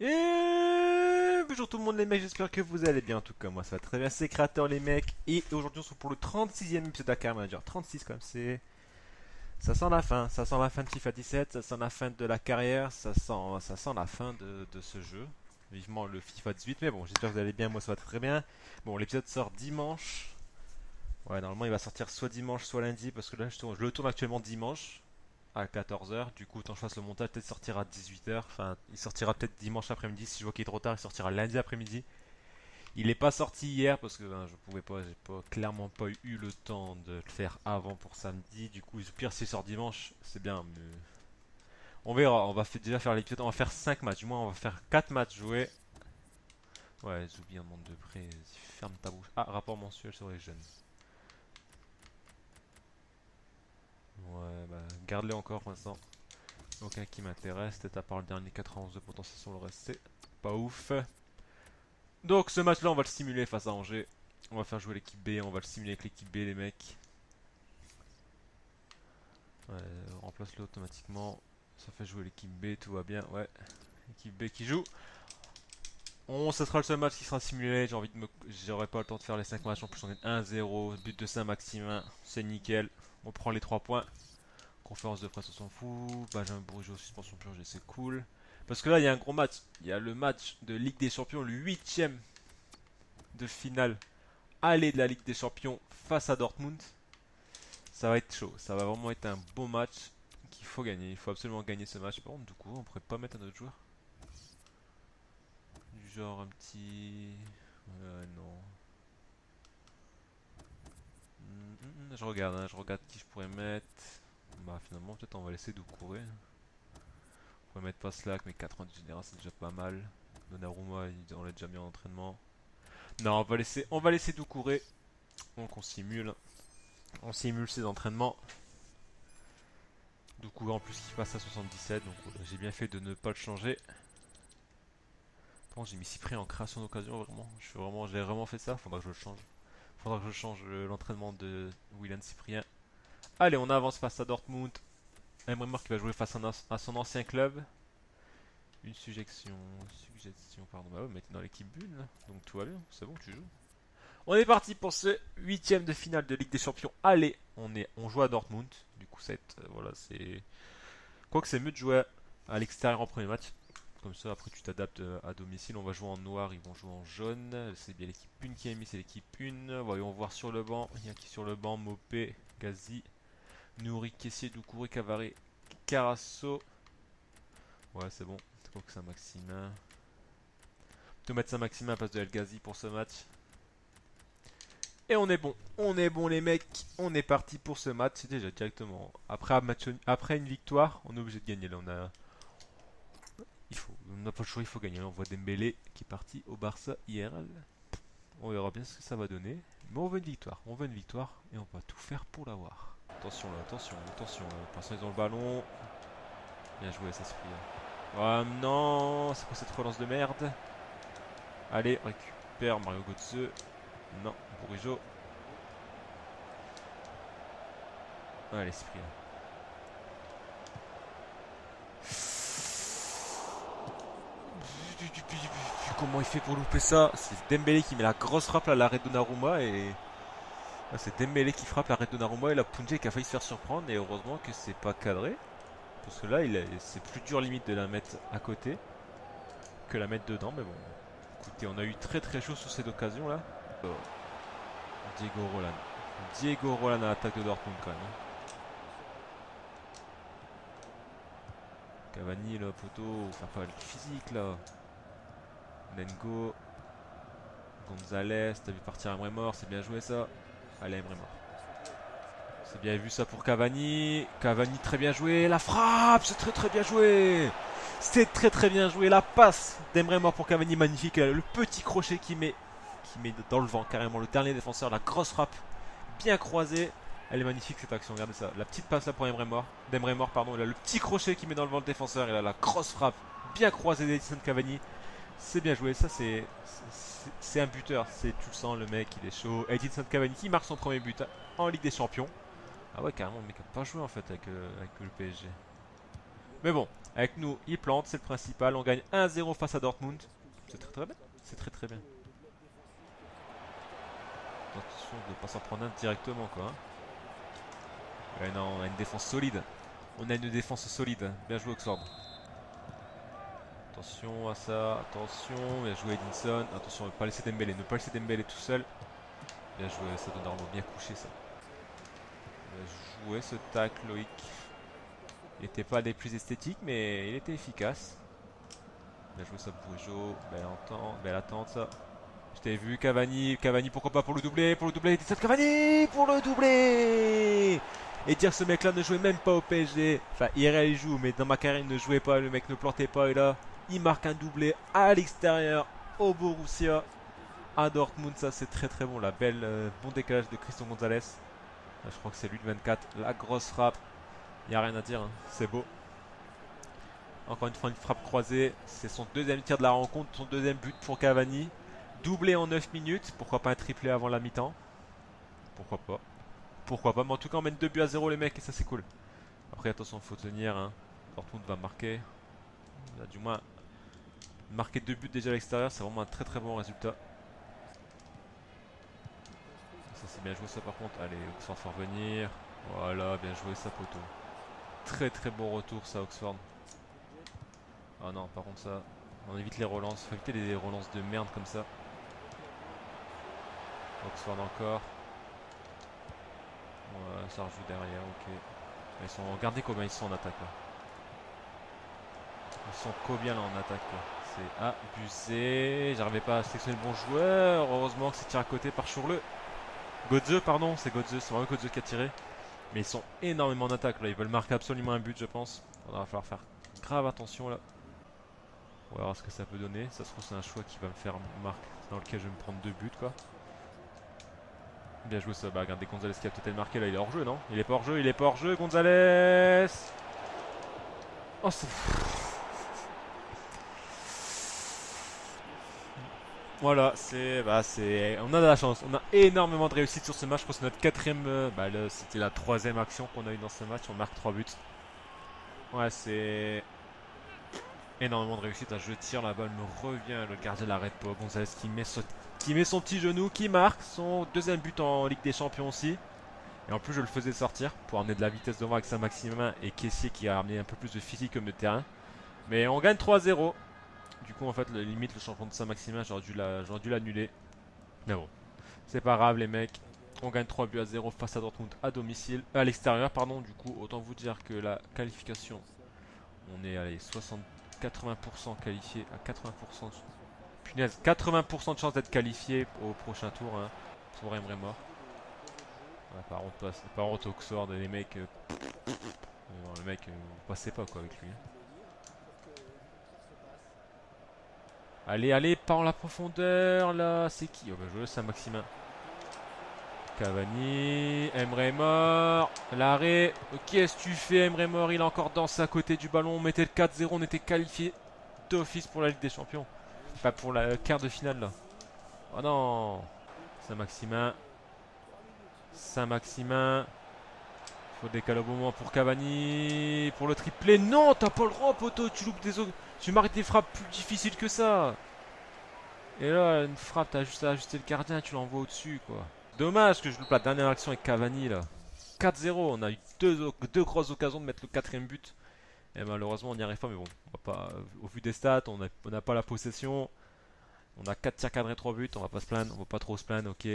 Et bonjour tout le monde les mecs, j'espère que vous allez bien, en tout cas moi ça va très bien, c'est Créateur les mecs, et aujourd'hui on se retrouve pour le 36e épisode de Dakar Manager, 36 quand même, ça sent la fin, ça sent la fin de FIFA 17, ça sent la fin de la carrière, ça sent la fin de ce jeu, vivement le FIFA 18, mais bon j'espère que vous allez bien, moi ça va très bien. Bon, l'épisode sort dimanche, ouais normalement il va sortir soit dimanche soit lundi, parce que là je le tourne actuellement dimanche, à 14 h. Du coup, tant que je fasse le montage, peut-être sortira à 18 h. Enfin, il sortira peut-être dimanche après-midi. Si je vois qu'il est trop tard, il sortira lundi après-midi. Il n'est pas sorti hier parce que je pouvais pas, j'ai pas, clairement pas eu le temps de le faire avant pour samedi. Du coup, pire s'il sort dimanche, c'est bien. Mais on verra. On va déjà faire l'épisode. On va faire 5 matchs. Du moins, on va faire 4 matchs joués. Ouais, j'ai oublié un monde de près. Vas-y, ferme ta bouche. Ah, rapport mensuel sur les jeunes. Ouais, bah, garde-les encore pour l'instant. Aucun qui m'intéresse, peut-être à part le dernier 91 de potentiel sur le reste, c'est pas ouf. Donc ce match là on va le simuler face à Angers. On va faire jouer l'équipe B, on va le simuler avec l'équipe B les mecs. Ouais, remplace-le automatiquement. Ça fait jouer l'équipe B, tout va bien, ouais. L'équipe B qui joue. Ça sera le seul match qui sera simulé, j'aurai pas le temps de faire les 5 matchs, en plus on est 1-0, but de Saint-Maximin, c'est nickel. On prend les 3 points. Conférence de presse, on s'en fout. Benjamin Bourigeaud, suspension purgée, c'est cool. Parce que là, il y a un gros match. Il y a le match de Ligue des Champions, le 8ème de finale aller de la Ligue des Champions face à Dortmund. Ça va être chaud. Ça va vraiment être un beau match qu'il faut gagner. Il faut absolument gagner ce match. Par contre, du coup, on pourrait pas mettre un autre joueur. Du genre un petit. Non. Je regarde qui je pourrais mettre. Bah, finalement, peut-être on va laisser Doucouré. On pourrait mettre pas Slack, mais 90 général, c'est déjà pas mal. Donnarumma, on l'a déjà mis en entraînement. Non, on va laisser Doucouré. Donc on simule. On simule ses entraînements. Doucouré en plus qui passe à 77, donc j'ai bien fait de ne pas le changer. Par contre, j'ai mis Cyprien en création d'occasion, vraiment. J'ai vraiment fait ça. Faudra que je le change. Faudra que je change l'entraînement de William Cyprien. Allez, on avance face à Dortmund. Emre qui va jouer face à son ancien club. Une suggestion, pardon. Bah ouais, mais t'es dans l'équipe bulle là. Donc tout va bien, c'est bon, tu joues. On est parti pour ce 8ème de finale de Ligue des Champions. Allez, on joue à Dortmund. Du coup, voilà, c'est. Quoique c'est mieux de jouer à l'extérieur en premier match. Comme ça, après tu t'adaptes à domicile. On va jouer en noir, ils vont jouer en jaune. C'est bien l'équipe 1 qui a mis, c'est l'équipe 1. Voyons voir sur le banc. Il y a qui sur le banc? Mopé, Gazi, Nouri, Kessier, Doucouré, Cavaré, Carasso. Ouais, c'est bon. C'est quoi que Saint-Maximin? Tout mettre Saint-Maximin à place de El Ghazi pour ce match. Et on est bon les mecs, on est parti pour ce match déjà directement. Après une victoire, on est obligé de gagner là. On n'a pas le choix, il faut gagner. On voit Dembélé qui est parti au Barça IRL. On verra bien ce que ça va donner. Mais on veut une victoire et on va tout faire pour l'avoir. Attention là, attention là. Personne ils ont le ballon. Bien joué, ça se prie. Oh non, c'est quoi cette relance de merde? Allez, récupère Mario Götze. Non, Bourigeaud. Allez, c'est pris là. Comment il fait pour louper ça? C'est Dembélé qui met la grosse frappe à l'arrêt de Donnarumma et. Ah, c'est Dembélé qui frappe l'arrêt de Donnarumma et la Punjé qui a failli se faire surprendre et heureusement que c'est pas cadré. Parce que là c'est plus dur limite de la mettre à côté que la mettre dedans mais bon. Écoutez, on a eu très très chaud sur cette occasion là. Oh. Diego Roland. Diego Roland à l'attaque de Dortmund quand même. Cavani là, poteau, faire pas le physique là. Nengo. Gonzalez, t'as vu partir Emre mort, c'est bien joué ça. Allez, Emre mort. C'est bien vu ça pour Cavani. Cavani très bien joué. La frappe, c'est très très bien joué. C'est très très bien joué. La passe d'Emre mort pour Cavani, magnifique. Le petit crochet qui met dans le vent carrément le dernier défenseur. La grosse frappe bien croisée. Elle est magnifique cette action, regardez ça. La petite passe là pour Emre mort. D'Emre mort, pardon. Il a le petit crochet qui met dans le vent le défenseur. Et là, la grosse frappe bien croisée d'Edison Cavani. C'est bien joué, ça c'est un buteur, tu le sens, le mec il est chaud. Edinson Cavani qui marque son premier but en Ligue des Champions. Ah ouais, carrément, le mec a pas joué en fait avec le PSG. Mais bon, Avec nous, ils plantent, c'est le principal. On gagne 1-0 face à Dortmund. C'est très très bien. C'est très très bien. Attention de ne pas s'en prendre un directement quoi. Ouais, non, on a une défense solide. On a une défense solide. Bien joué Oxford. Attention à ça, attention. Bien joué Edinson. Attention, ne pas laisser Dembélé. Ne pas laisser Dembélé tout seul. Bien joué, ça donne vraiment bien couché ça. Bien joué ce tacle Loïc. Il n'était pas des plus esthétiques mais il était efficace. Bien joué ça Bourigeau. Belle attente ça. Je t'ai vu Cavani, Cavani pourquoi pas pour le doublé, Edinson Cavani pour le doublé. Et dire que ce mec là ne jouait même pas au PSG. Enfin IRL il joue mais dans ma carrière il ne jouait pas, le mec ne plantait pas et là il marque un doublé à l'extérieur au Borussia à Dortmund, ça c'est très très bon, la belle bon décalage de Christian Gonzalez. Là, je crois que c'est lui le 24, la grosse frappe, il n'y a rien à dire, hein. C'est beau. Encore une fois une frappe croisée, c'est son deuxième tir de la rencontre, son deuxième but pour Cavani. Doublé en 9 minutes, pourquoi pas un triplé avant la mi-temps? Pourquoi pas? Pourquoi pas? Mais en tout cas on mène 2 buts à 0 les mecs et ça c'est cool. Après attention faut tenir hein. Dortmund va marquer. Là, du moins marquer 2 buts déjà à l'extérieur c'est vraiment un très très bon résultat. Ça c'est bien joué ça par contre. Allez Oxford faut revenir. Voilà bien joué ça poteau. Très très bon retour ça Oxford. Ah non par contre ça. On évite les relances. Faut éviter les relances de merde comme ça. Oxford encore. Ouais, ça rejoue derrière, ok. Ils sont... Regardez combien ils sont en attaque là. Ils sont combien là en attaque là. C'est abusé. J'arrivais pas à sélectionner le bon joueur. Heureusement que c'est tiré à côté par Chourle. Godze, pardon, c'est Godze, c'est vraiment Godze qui a tiré. Mais ils sont énormément en attaque là. Ils veulent marquer absolument un but, je pense. Il va falloir faire grave attention là. On va voir ce que ça peut donner. Ça se trouve, c'est un choix qui va me faire marquer. Dans lequel je vais me prendre 2 buts quoi. Bien joué ça, bah regardez Gonzalez qui a peut-être marqué là, il est hors jeu non? Il est pas hors jeu, il est pas hors jeu Gonzalez. Oh c'est... Voilà, on a de la chance, on a énormément de réussite sur ce match, je pense que c'est notre quatrième, bah là c'était la troisième action qu'on a eu dans ce match, on marque 3 buts. Ouais c'est énormément de réussite, là, je tire, la balle me revient, le gardien l'arrête pas, Gonzalez qui met son petit genou, qui marque son deuxième but en Ligue des Champions aussi. Et en plus je le faisais sortir pour amener de la vitesse devant avec Saint-Maximin et Kessié qui a amené un peu plus de physique comme de terrain. Mais on gagne 3-0. Du coup en fait limite le champion de Saint-Maximin j'aurais dû l'annuler. Mais bon, c'est pas grave les mecs. On gagne 3 buts à 0 face à Dortmund à domicile, à l'extérieur pardon. Du coup autant vous dire que la qualification, on est allez 80% qualifié à 80%. Punaise, 80% de chance d'être qualifié au prochain tour hein, pour Emre Mort. Ouais, par contre Oxford les mecs le mec vous passez pas quoi avec lui. Allez allez pas en la profondeur là. C'est qui? Oh bah je c'est un Maximin. Cavani. Emre Mort. L'arrêt. Qu'est-ce que tu fais Emre Mort? Il a encore dansé à côté du ballon. On mettait le 4-0. On était qualifié d'office pour la Ligue des Champions. Pas pour la quart de finale là. Oh non. Saint-Maximin. Saint-Maximin. Faut décaler au bon moment pour Cavani. Pour le triplé. Non, t'as pas le droit, poteau. Tu loupes des autres. Tu marques des frappes plus difficiles que ça. Et là, une frappe, t'as juste à ajuster le gardien. Tu l'envoies au-dessus, quoi. Dommage que je loupe la dernière action avec Cavani, là. 4-0. On a eu deux grosses occasions de mettre le quatrième but. Et malheureusement, on n'y arrive pas. Mais bon, on va pas, au vu des stats, on n'a pas la possession. On a 4 tirs cadrés, 3 buts. On va pas se plaindre. On va pas trop se plaindre. Ok.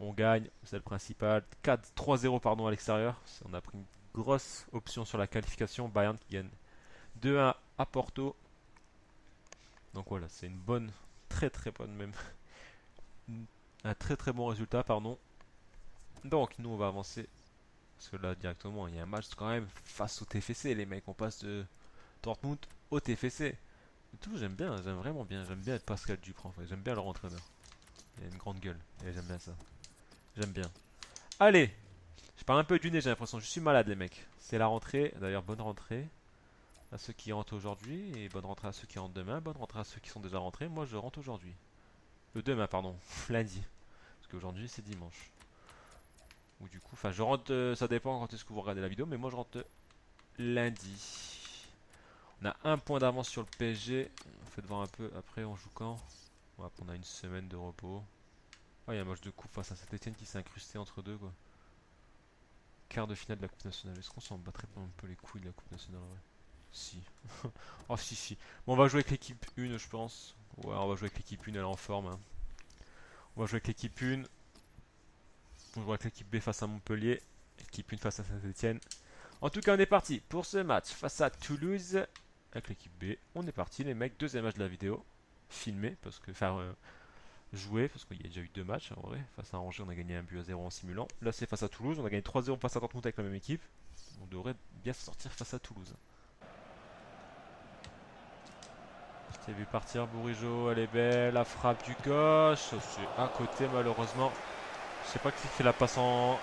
On gagne, c'est le principal. 3-0 pardon à l'extérieur. On a pris une grosse option sur la qualification. Bayern qui gagne 2-1 à Porto. Donc voilà, c'est une bonne, très très bonne même. Un très très bon résultat, pardon. Donc nous on va avancer. Parce que là directement il y a un match quand même face au TFC les mecs. On passe de Dortmund au TFC. Et tout j'aime bien, j'aime vraiment bien. J'aime bien être Pascal Duprat en fait. J'aime bien leur entraîneur. Il a une grande gueule. Et j'aime bien ça. J'aime bien. Allez, je parle un peu du nez, j'ai l'impression. Je suis malade, les mecs. C'est la rentrée. D'ailleurs, bonne rentrée à ceux qui rentrent aujourd'hui. Et bonne rentrée à ceux qui rentrent demain. Bonne rentrée à ceux qui sont déjà rentrés. Moi, je rentre aujourd'hui. Demain, pardon. Lundi. Parce qu'aujourd'hui, c'est dimanche. Ou du coup, enfin, je rentre. Ça dépend quand est-ce que vous regardez la vidéo. Mais moi, je rentre lundi. On a un point d'avance sur le PSG. Faites voir un peu. Après, on joue quand? Ouais, après, on a une semaine de repos. Ah, il y a un match de coupe face à Saint-Etienne qui s'est incrusté entre deux, quoi. Quart de finale de la Coupe nationale. Est-ce qu'on s'en battrait pas un peu les couilles de la Coupe nationale, ouais? Si. Oh, si, si. Bon, on va jouer avec l'équipe 1, je pense. Ouais, on va jouer avec l'équipe 1, elle est en forme, hein. On va jouer avec l'équipe 1. On joue avec l'équipe B face à Montpellier. Équipe 1 face à Saint-Etienne. En tout cas, on est parti pour ce match face à Toulouse. Avec l'équipe B. On est parti, les mecs. Deuxième match de la vidéo. Filmé, parce que. Enfin, joué, parce qu'il y a déjà eu deux matchs en vrai. Face à Angers, on a gagné un but à 0 en simulant. Là, c'est face à Toulouse. On a gagné 3-0 face à Dortmund avec la même équipe. On devrait bien se sortir face à Toulouse. Je t'ai vu partir, Bourigeaud. Elle est belle. La frappe du gauche. C'est à côté, malheureusement. Je sais pas qui fait la passe en.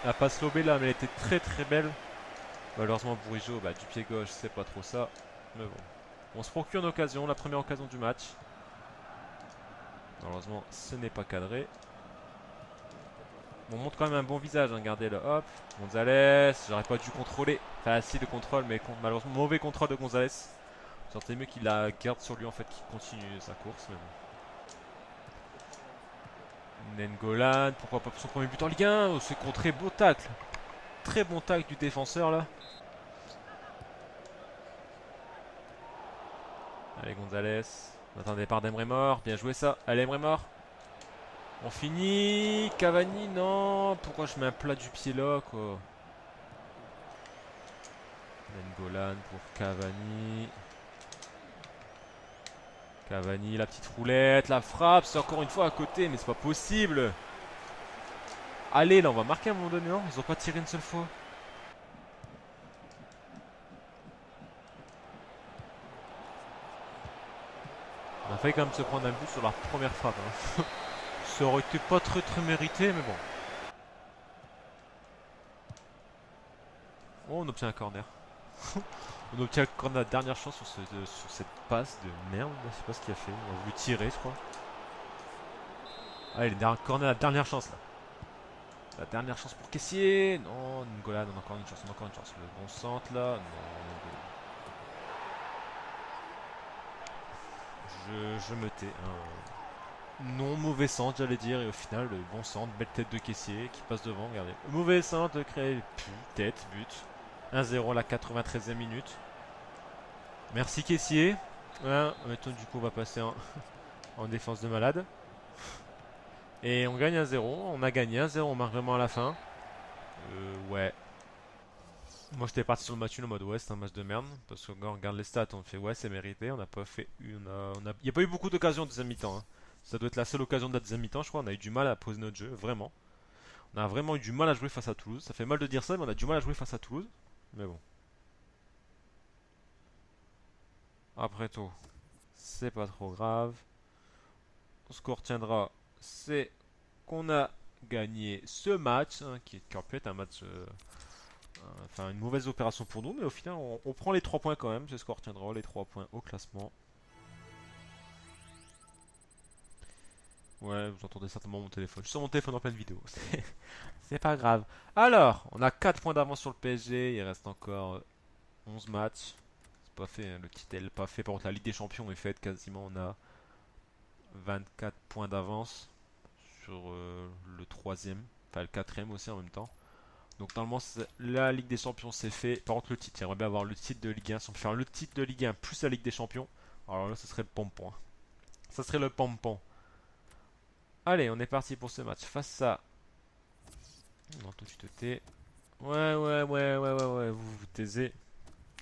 La passe lobée là, mais elle était très très belle. Malheureusement, Bourigeaud, bah, du pied gauche, c'est pas trop ça. Mais bon. On se procure une occasion, la première occasion du match. Malheureusement, ce n'est pas cadré. On montre quand même un bon visage, hein, regardez-le. Hop, Gonzalez, j'aurais pas dû contrôler. Enfin, si, le contrôle, mais malheureusement, mauvais contrôle de Gonzalez. Sentais mieux qu'il la garde sur lui en fait, qu'il continue sa course. Mais bon. Nengolan, pourquoi pas pour son premier but en Ligue 1? Oh, c'est contré, beau tacle. Très bon tacle du défenseur là. Allez, Gonzalez. On attend le départ d'Emre Mort. Bien joué ça. Allez, Emre Mort. On finit. Cavani, non. Pourquoi je mets un plat du pied là, quoi? Nengolan pour Cavani. Cavani, la petite roulette, la frappe. C'est encore une fois à côté, mais c'est pas possible. Allez, là, on va marquer à un moment donné, non? Ils ont pas tiré une seule fois. On a failli quand même se prendre un but sur leur première frappe, hein. Ça aurait été pas très très mérité, mais bon. Oh, on obtient un corner. On obtient un corner à la dernière chance sur cette passe de merde. Je sais pas ce qu'il a fait. On a voulu tirer, je crois. Allez, le corner à la dernière chance là. La dernière chance pour Caissier. Non, Ngolan, on a encore une chance, on a encore une chance. Le bon centre là. Non. Je me tais. Non, mauvais centre, j'allais dire. Et au final, le bon centre, belle tête de Caissier qui passe devant. Regardez. Mauvais centre, créé. Tête, but. 1-0 à la 93e minute. Merci Caissier. Ouais, du coup, on va passer en défense de malade. Et on gagne 1-0. On a gagné 1-0. On marque vraiment à la fin. Ouais. Moi j'étais parti sur le match nul en mode ouais c'est un match de merde parce que quand on regarde les stats on fait ouais c'est mérité, on n'a pas fait il n'y a pas eu beaucoup d'occasions en deuxième mi-temps, hein. Ça doit être la seule occasion de la deuxième mi-temps je crois, on a eu du mal à poser notre jeu, vraiment. On a vraiment eu du mal à jouer face à Toulouse, ça fait mal de dire ça mais on a du mal à jouer face à Toulouse, mais bon. Après tout, c'est pas trop grave. Ce qu'on retiendra c'est qu'on a gagné ce match, hein, qui aurait pu être un match enfin, une mauvaise opération pour nous, mais au final, on prend les 3 points quand même. C'est ce qu'on retiendra, les 3 points au classement. Ouais, vous entendez certainement mon téléphone. Je suis sur mon téléphone en pleine vidéo. C'est pas grave. Alors, on a 4 points d'avance sur le PSG. Il reste encore 11 matchs. C'est pas fait, hein, le titre est pas fait. Par contre, la Ligue des Champions est faite quasiment. On a 24 points d'avance sur le troisième. Enfin, le quatrième aussi en même temps. Donc normalement la Ligue des Champions c'est fait. Par contre le titre, j'aimerais bien avoir le titre de Ligue 1. Si on peut faire le titre de Ligue 1 plus la Ligue des Champions, alors là ce serait le pompon, hein. Ça serait le pompon. Allez, on est parti pour ce match. Face à... Non, toi tu te tais. Ouais, vous vous taisez.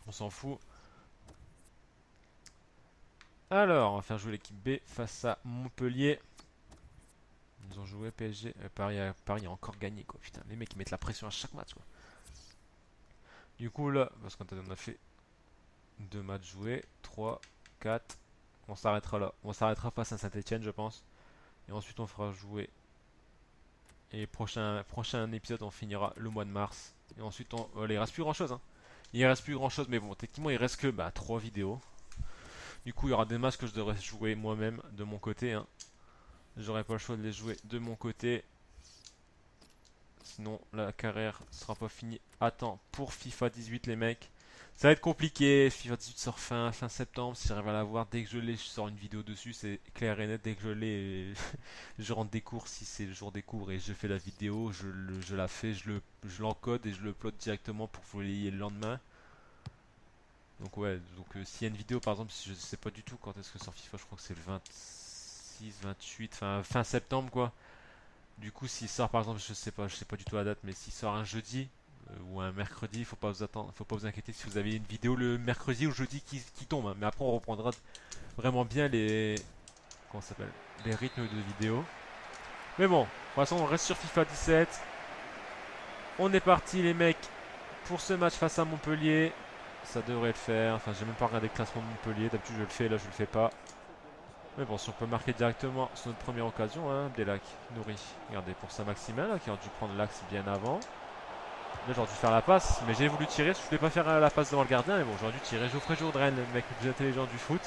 On s'en fout. Alors, on va faire jouer l'équipe B face à Montpellier. Ils ont joué PSG. Paris a encore gagné quoi. Putain, les mecs ils mettent la pression à chaque match quoi. Du coup là, parce qu'on a fait 2 matchs joués, 3, 4. On s'arrêtera là. On s'arrêtera face à Saint-Etienne, je pense. Et ensuite, on fera jouer. Et prochain épisode, on finira le mois de mars. Et ensuite, il reste plus grand chose, hein. Il reste plus grand chose, mais bon, techniquement, il reste que 3 vidéos. Du coup, il y aura des matchs que je devrais jouer moi-même de mon côté, hein. J'aurai pas le choix de les jouer de mon côté. Sinon, la carrière sera pas finie à temps pour FIFA 18, les mecs. Ça va être compliqué. FIFA 18 sort fin septembre. Si j'arrive à l'avoir, dès que je l'ai, je sors une vidéo dessus. C'est clair et net. Dès que je l'ai, je rentre des cours si c'est le jour des cours et je fais la vidéo. Je la fais, je l'encode et je le upload directement pour que vous l'ayez le lendemain. Donc ouais, donc s'il y a une vidéo par exemple, si je sais pas du tout quand est-ce que sort FIFA, je crois que c'est le 26, 28, fin septembre quoi. Du coup, s'il sort par exemple, je sais pas du tout la date, mais s'il sort un jeudi ou un mercredi, faut pas vous attendre, faut pas vous inquiéter si vous avez une vidéo le mercredi ou jeudi qui tombe, hein. Mais après, on reprendra vraiment bien les, comment ça s'appelle, les rythmes de vidéo. Mais bon, de toute façon, on reste sur FIFA 17. On est parti les mecs pour ce match face à Montpellier. Ça devrait le faire. Enfin, j'ai même pas regardé le classement de Montpellier. D'habitude, je le fais, là, je le fais pas. Mais bon, si on peut marquer directement sur notre première occasion, hein, Abdelak, Nouri. Regardez, pour Saint-Maximin, là, qui aurait dû prendre l'axe bien avant. Là, j'aurais dû faire la passe, mais j'ai voulu tirer. Je voulais pas faire la passe devant le gardien, mais bon, j'aurais dû tirer. Geoffrey Jourdain, le mec le plus intelligent du foot,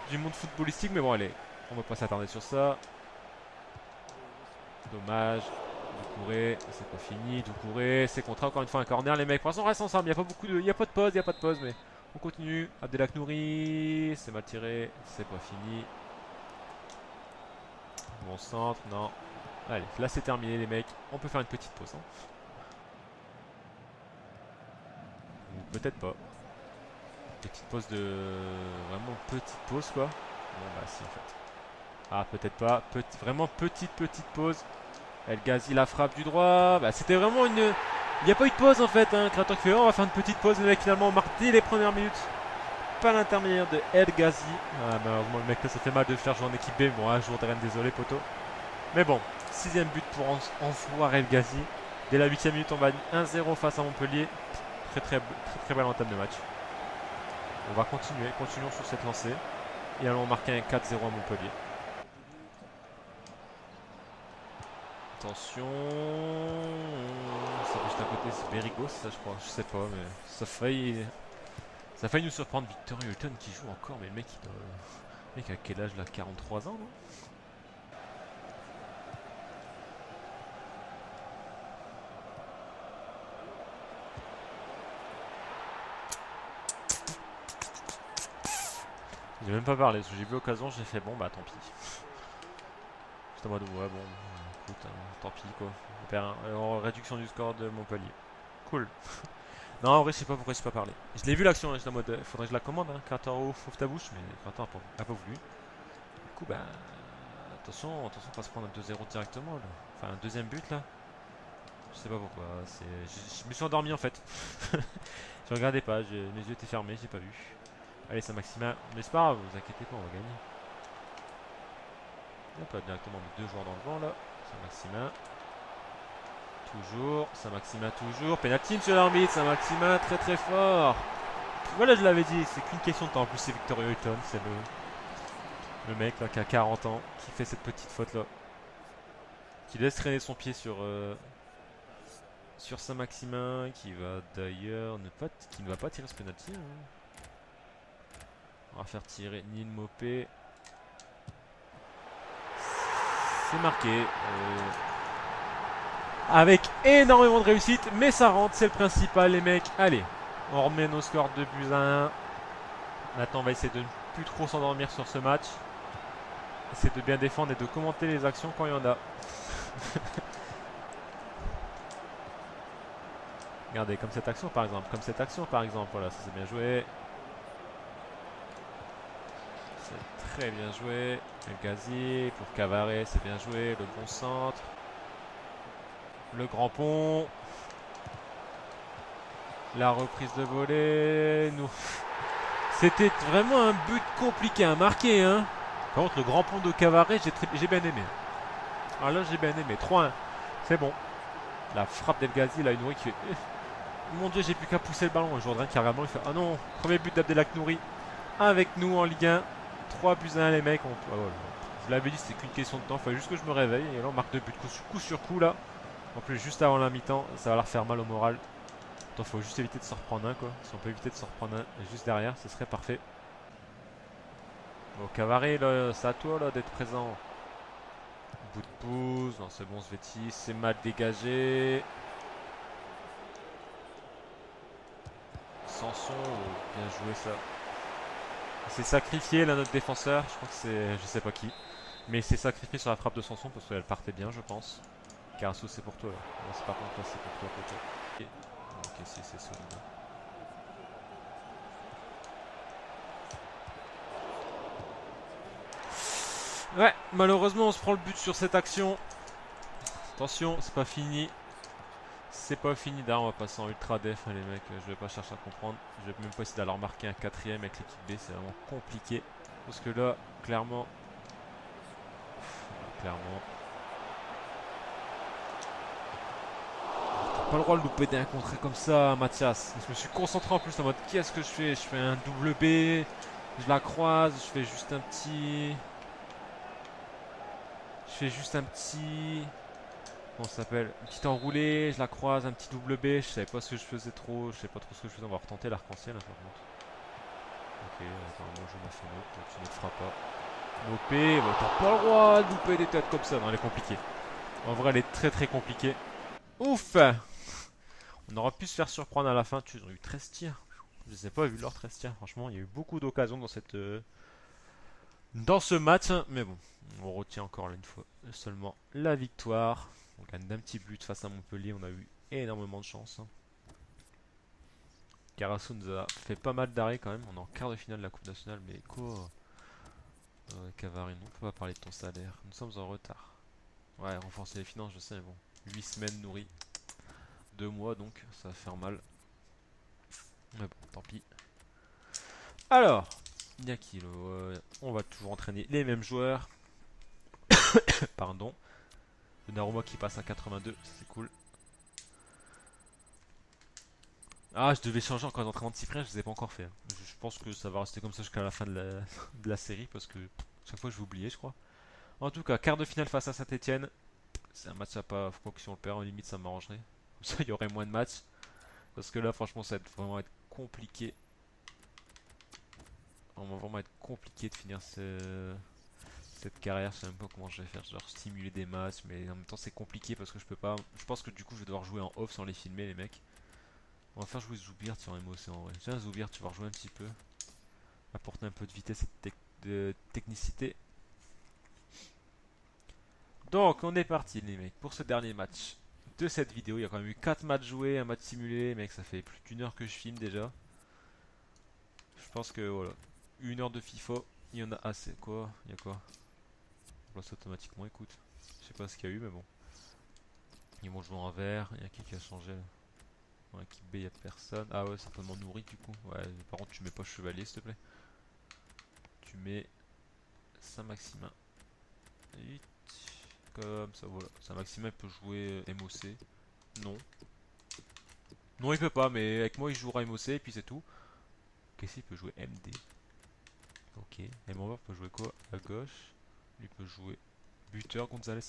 du monde footballistique, mais bon, allez, on va pas s'attarder sur ça. Dommage. Doucouré, c'est pas fini. Doucouré, c'est contre encore une fois un corner. Les mecs, pour l'instant, on reste ensemble. Il y a pas de pause, mais on continue. Abdelak Nouri, c'est mal tiré, c'est pas fini. Bon centre, non. Allez, là c'est terminé les mecs. On peut faire une petite pause. Hein. Ou peut-être pas. Petite pause de... Vraiment petite pause quoi. Bon bah si en fait. Ah peut-être pas. Vraiment petite pause. El Ghazi la frappe du droit. Bah c'était vraiment une... Il n'y a pas eu de pause en fait. Hein. Créateur qui fait oh, on va faire une petite pause. Les mecs finalement on marque dès les premières minutes. Pas l'intermédiaire de El Ghazi. Ah malheureusement le mec là ça fait mal de le faire jouer en équipe B. Bon un jour de Rennes, désolé poto. Mais bon, sixième but pour Ansoir El Ghazi. Dès la 8ème minute, on va 1-0 face à Montpellier. Très belle entame de match. On va continuons sur cette lancée. Et allons marquer un 4-0 à Montpellier. Attention. C'est juste à côté, c'est Berigo, c'est ça je crois. Je sais pas, mais ça a failli nous surprendre. Victor Hilton qui joue encore, mais le mec, le mec à quel âge là? 43 ans, non? J'ai même pas parlé, parce que j'ai vu l'occasion, j'ai fait bon bah tant pis. J'étais en mode ouais bon, écoute, hein, tant pis quoi. On perd en réduction du score de Montpellier. Cool. Non en vrai je sais pas pourquoi j'ai pas parlé. Je l'ai vu l'action, hein, j'étais en mode faudrait que je la commande, hein, Créateur ouvre ta bouche, mais Créateur a pas voulu. Du coup bah attention, attention pas se prendre un 2-0 directement là. Enfin un deuxième but là. Je sais pas pourquoi, je me suis endormi en fait. Je regardais pas, mes yeux étaient fermés, j'ai pas vu. Allez Saint-Maximin, mais c'est pas grave, vous inquiétez pas, on va gagner. Hop là, directement mes deux joueurs dans le vent là. Saint-Maximin. Toujours, Saint-Maximin toujours. Penalty sur l'arbitre, Saint-Maximin très fort. Voilà, je l'avais dit, c'est qu'une question de temps. En plus, c'est Victor Hilton, c'est le mec là qui a 40 ans, qui fait cette petite faute là. Qui laisse traîner son pied sur Saint-Maximin, qui va d'ailleurs qui ne va pas tirer ce penalty. Hein. On va faire tirer Nil Mopé. C'est marqué. Avec énormément de réussite, mais ça rentre, c'est le principal les mecs. Allez, on remet nos scores de buts à 1. Maintenant on va essayer de ne plus trop s'endormir sur ce match. Essayer de bien défendre et de commenter les actions quand il y en a. Regardez, comme cette action par exemple. Voilà, ça c'est bien joué. C'est très bien joué. El Ghazi pour Cavaret, c'est bien joué. Le bon centre. Le grand pont. La reprise de volée. Nous. C'était vraiment un but compliqué à marquer. Hein. Par contre, le grand pont de Cavaret, j'ai bien aimé. Ah là, j'ai bien aimé. 3-1. C'est bon. La frappe d'El Ghazi, là, une Nouri qui fait. Mon dieu, j'ai plus qu'à pousser le ballon. Un Jourdain qui regarde, il fait. Ah non, premier but d'Abdelak Nouri avec nous en Ligue 1. 3 buts à 1, les mecs. Je l'avais dit, c'était qu'une question de temps. Il fallait juste que je me réveille. Et là, on marque 2 buts coup sur coup, là. En plus, juste avant la mi-temps, ça va leur faire mal au moral. Il faut juste éviter de se reprendre un, quoi. Si on peut éviter de se reprendre un juste derrière, ce serait parfait. Bon, Cavaret, là, c'est à toi, là, d'être présent. Bout de pouce. Non, c'est bon, Sveti. C'est mal dégagé. Sanson, bien joué ça. Il s'est sacrifié là notre défenseur, je crois que c'est je sais pas qui. Mais il s'est sacrifié sur la frappe de Sanson parce qu'elle partait bien je pense. Carasso c'est pour toi là. Ouais, c'est pas contre toi, c'est pour toi plutôt. Ok, ok si c'est solide. Ouais, malheureusement on se prend le but sur cette action. Attention, c'est pas fini. C'est pas fini d'ailleurs, on va passer en ultra def hein, les mecs, je vais pas chercher à comprendre. Je vais même pas essayer d'aller remarquer un quatrième avec l'équipe B, c'est vraiment compliqué. Parce que là, clairement... Clairement... T'as pas le droit de louper d'un contré comme ça, Mathias. Je me suis concentré en plus en mode qu'est-ce que je fais? Je fais un double B, je la croise, je fais juste un petit... Je fais juste un petit... Comment ça s'appelle? Une petite enroulée, je la croise, un petit double B, je savais pas ce que je faisais trop, je sais pas trop ce que je faisais, on va retenter l'arc-en-ciel par contre. Ok, apparemment je m'en fais une autre, donc tu ne te feras pas. Mopé, bah, t'as pas le droit de louper des têtes comme ça, non elle est compliquée. En vrai elle est très très compliquée. Ouf! On aurait pu se faire surprendre à la fin, ils ont eu 13 tirs. Je les ai pas vu leurs 13 tirs, franchement il y a eu beaucoup d'occasions dans cette... Dans ce match, mais bon, on retient encore une fois seulement la victoire. On gagne d'un petit but face à Montpellier, on a eu énormément de chance. Carasso nous a fait pas mal d'arrêts quand même, on est en quart de finale de la Coupe nationale, mais quoi Cavarine, on peut pas parler de ton salaire, nous sommes en retard. Ouais, renforcer les finances, je sais, mais bon. 8 semaines nourries, 2 mois donc, ça va faire mal. Mais bon, tant pis. Alors, Yakilo, on va toujours entraîner les mêmes joueurs. Pardon. Le Naruma qui passe à 82, c'est cool. Ah, je devais changer encore d'entraînement de Cyprien, je les ai pas encore fait. Je pense que ça va rester comme ça jusqu'à la fin de la série parce que chaque fois je vais oublier, je crois. En tout cas, quart de finale face à Saint-Etienne. C'est un match à pas. Faut pas que si on le perd, en limite ça m'arrangerait. Comme ça, il y aurait moins de matchs. Parce que là, franchement, ça va vraiment être compliqué. On va vraiment être compliqué de finir cette carrière. Je sais même pas comment je vais faire. Genre stimuler des matchs, mais en même temps, c'est compliqué parce que je peux pas. Je pense que du coup, je vais devoir jouer en off sans les filmer, les mecs. On va faire jouer Zoubir sur MOC en vrai. Tiens, Zoubir, tu vas rejouer un petit peu. Apporter un peu de vitesse et de technicité. Donc, on est parti, les mecs, pour ce dernier match de cette vidéo. Il y a quand même eu 4 matchs joués, un match simulé. Mec, ça fait plus d'une heure que je filme déjà. Je pense que voilà. 1 heure de FIFA, il y en a assez. Quoi? Il y a quoi? On place automatiquement, écoute. Je sais pas ce qu'il y a eu, mais bon. Ils vont jouer en vert. Il y a qui a changé là? Dans l'équipe B, il n'y a personne. Ah ouais, certainement nourri du coup. Ouais, par contre, tu mets pas chevalier, s'il te plaît. Tu mets Saint-Maximin. Et comme ça, voilà. Saint-Maximin peut jouer MOC. Non. Non, il peut pas, mais avec moi, il jouera MOC et puis c'est tout. Qu'est-ce qu'il peut jouer MD? Ok. Et Mover peut jouer quoi? À gauche. Lui peut jouer buteur, Gonzalez.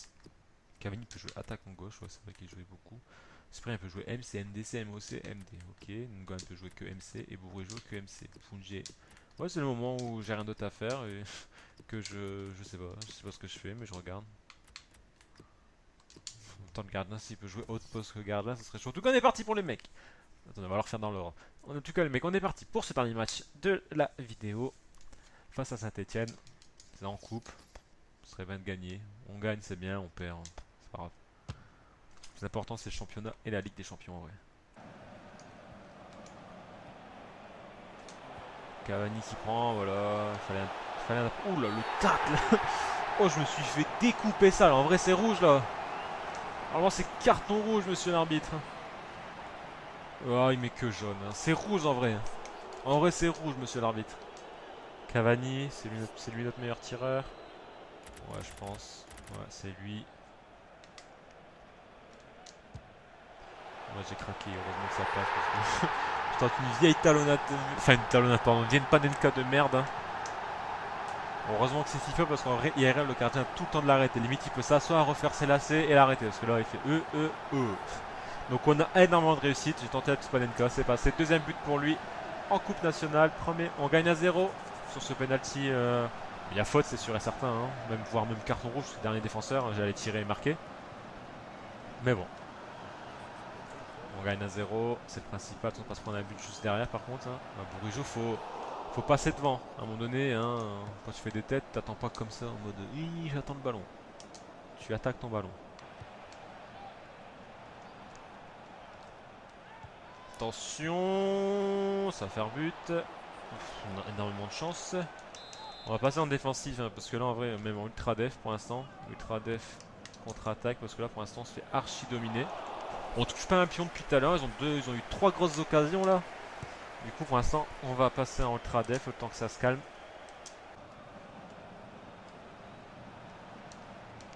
Cavani peut jouer attaque en gauche. Ouais, c'est vrai qu'il jouait beaucoup. Cyprien peut jouer MC, NDC, MOC, MD. Ok. Nungan peut jouer que MC et Bourrejo que MC. Fungi. Ouais, c'est le moment où j'ai rien d'autre à faire et que je sais pas. Je sais pas ce que je fais, mais je regarde. Tant de gardien, s'il peut jouer autre poste que gardien, ça serait chaud. En tout cas, on est parti pour les mecs. Attends, on va leur faire dans l'ordre. En tout cas, les mecs, on est parti pour ce dernier match de la vidéo face à Saint-Etienne. C'est en coupe. Ce serait bien de gagner. On gagne, c'est bien. On perd, c'est pas grave. Le plus important, c'est le championnat et la Ligue des Champions en vrai. Cavani qui prend, voilà. Fallait un... Ouh là, le tacle. Oh, je me suis fait découper ça. Là. En vrai, c'est rouge là. Normalement, c'est carton rouge, monsieur l'arbitre. Oh, il met que jaune. Hein. C'est rouge en vrai. En vrai, c'est rouge, monsieur l'arbitre. Cavani, c'est lui notre meilleur tireur. Ouais, je pense. Ouais, c'est lui. Moi, j'ai craqué. Heureusement que ça passe parce que je tente une vieille talonnade. Enfin, une talonnade, pardon. Une panenka de merde. Hein. Heureusement que c'est FIFA parce qu'en vrai, IRL, le gardien a tout le temps de l'arrêter. Limite, il peut s'asseoir, refaire ses lacets et l'arrêter. Parce que là, il fait E. Donc, on a énormément de réussite. J'ai tenté la petite panenka, c'est passé. Deuxième but pour lui en Coupe nationale. Premier, on gagne à 0 sur ce penalty. Il y a faute, c'est sûr et certain. Hein. Voire même carton rouge, c'est le dernier défenseur. J'allais tirer et marquer. Mais bon. On gagne à 0, c'est le principal, on va pas se prendre un but juste derrière par contre. Hein. Bah, Bourigeaud, faut passer devant. À un moment donné, hein, quand tu fais des têtes, t'attends pas comme ça en mode oui, j'attends le ballon. Tu attaques ton ballon. Attention, ça va faire but. On a énormément de chance. On va passer en défensif hein, parce que là en vrai, même en ultra def pour l'instant, ultra def contre-attaque parce que là pour l'instant on se fait archi dominer. On touche pas un pion depuis tout à l'heure, ils ont eu 3 grosses occasions là. Du coup pour l'instant on va passer en ultra def le temps que ça se calme.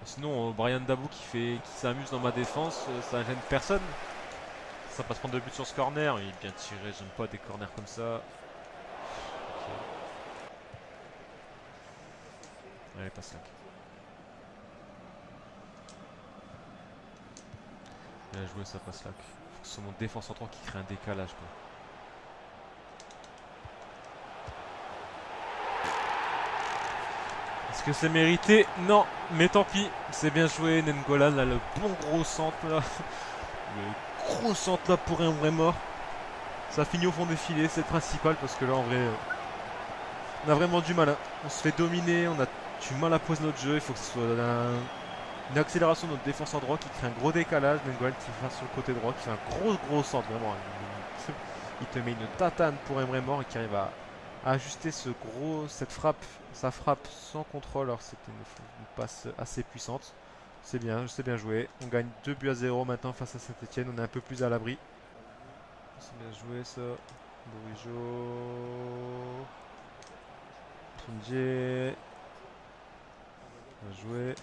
Sinon Brian Dabou qui s'amuse dans ma défense, ça gêne personne. Ça passe prendre 2 buts sur ce corner, il est bien tiré, j'aime pas des corners comme ça. Okay. Allez passe là. Bien joué ça passe là. Faut que ce soit mon défense central qui crée un décalage quoi. Est-ce que c'est mérité? Non, mais tant pis. C'est bien joué, Nengolan, là, le bon gros centre là. Le gros centre là pour un vrai mort. Ça finit au fond des filets, c'est le principal parce que là en vrai, on a vraiment du mal. Hein. On se fait dominer, on a du mal à poser notre jeu. Il faut que ce soit une accélération de notre défense en droit qui crée un gros décalage. Nengolan qui va sur le côté droit, qui fait un gros centre vraiment. Il te met une tatane pour un vrai mort et qui arrive à ajuster cette frappe, sa frappe sans contrôle. Alors c'était une passe assez puissante. C'est bien joué. On gagne 2 buts à 0 maintenant face à Saint-Etienne. On est un peu plus à l'abri. C'est bien joué ça. Bourigeaud. Tunje. Bien joué.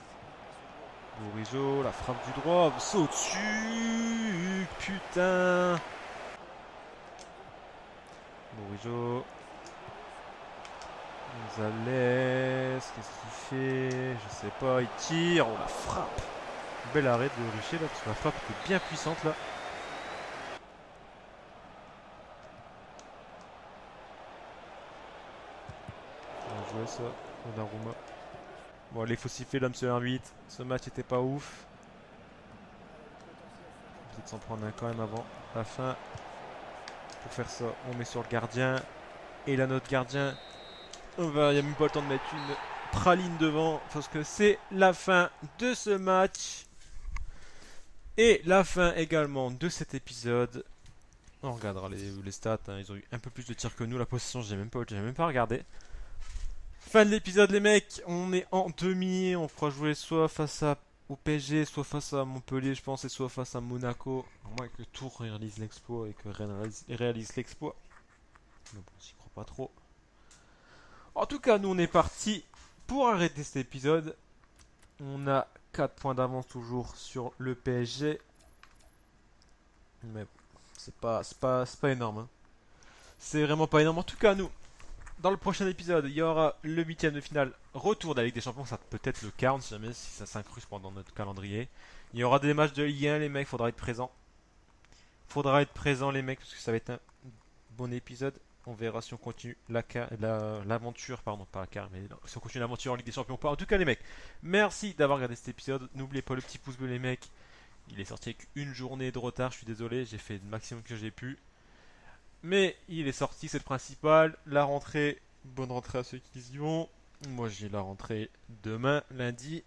Bourigeaud, la frappe du droit. Saut dessus. Putain. Bourigeaud. Gonzalez, qu'est-ce qu'il fait? Je sais pas, il tire, on la frappe. Bel arrêt de Richer là, parce que la frappe était bien puissante là. Bien joué ça, Donnarumma. Bon allez, faut siffler là, monsieur l'arbitre. Ce match était pas ouf. Peut-être s'en prendre un quand même avant la fin. Pour faire ça, on met sur le gardien. Et là, notre gardien, il n'y a même pas le temps de mettre une praline devant parce que c'est la fin de ce match et la fin également de cet épisode. On regardera les stats, hein. Ils ont eu un peu plus de tirs que nous. La possession, j'ai même pas regardé. Fin de l'épisode les mecs, on est en demi, on fera jouer soit face au PSG, soit face à Montpellier je pense, et soit face à Monaco. À moins que Tours réalise l'exploit et que Rennes réalise l'exploit. Mais bon, j'y crois pas trop. En tout cas, nous on est parti pour arrêter cet épisode. On a 4 points d'avance toujours sur le PSG. Mais bon, c'est pas énorme. Hein. C'est vraiment pas énorme. En tout cas, nous, dans le prochain épisode, il y aura le 8ème de finale retour de la Ligue des Champions. Ça peut être le 40 si jamais si ça s'incruste pendant notre calendrier. Il y aura des matchs de Ligue 1, les mecs, faudra être présent. Faudra être présent les mecs parce que ça va être un bon épisode. On verra si on continue l'aventure, pardon, pas la car, mais si on continue l'aventure en Ligue des Champions ou pas. En tout cas, les mecs, merci d'avoir regardé cet épisode. N'oubliez pas le petit pouce bleu, les mecs. Il est sorti avec une journée de retard, je suis désolé, j'ai fait le maximum que j'ai pu. Mais il est sorti, c'est le principal. La rentrée, bonne rentrée à ceux qui y vont. Moi, j'ai la rentrée demain, lundi.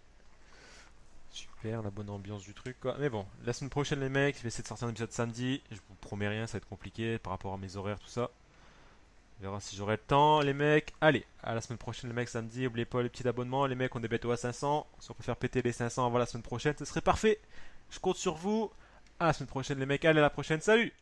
Super, la bonne ambiance du truc, quoi. Mais bon, la semaine prochaine, les mecs, je vais essayer de sortir un épisode samedi. Je vous promets rien, ça va être compliqué par rapport à mes horaires, tout ça. On verra si j'aurai le temps, les mecs. Allez, à la semaine prochaine, les mecs, samedi. N'oubliez pas les petits abonnements. Les mecs, on est bientôt à 500. Si on peut faire péter les 500 avant la semaine prochaine, ce serait parfait. Je compte sur vous. À la semaine prochaine, les mecs. Allez, à la prochaine. Salut!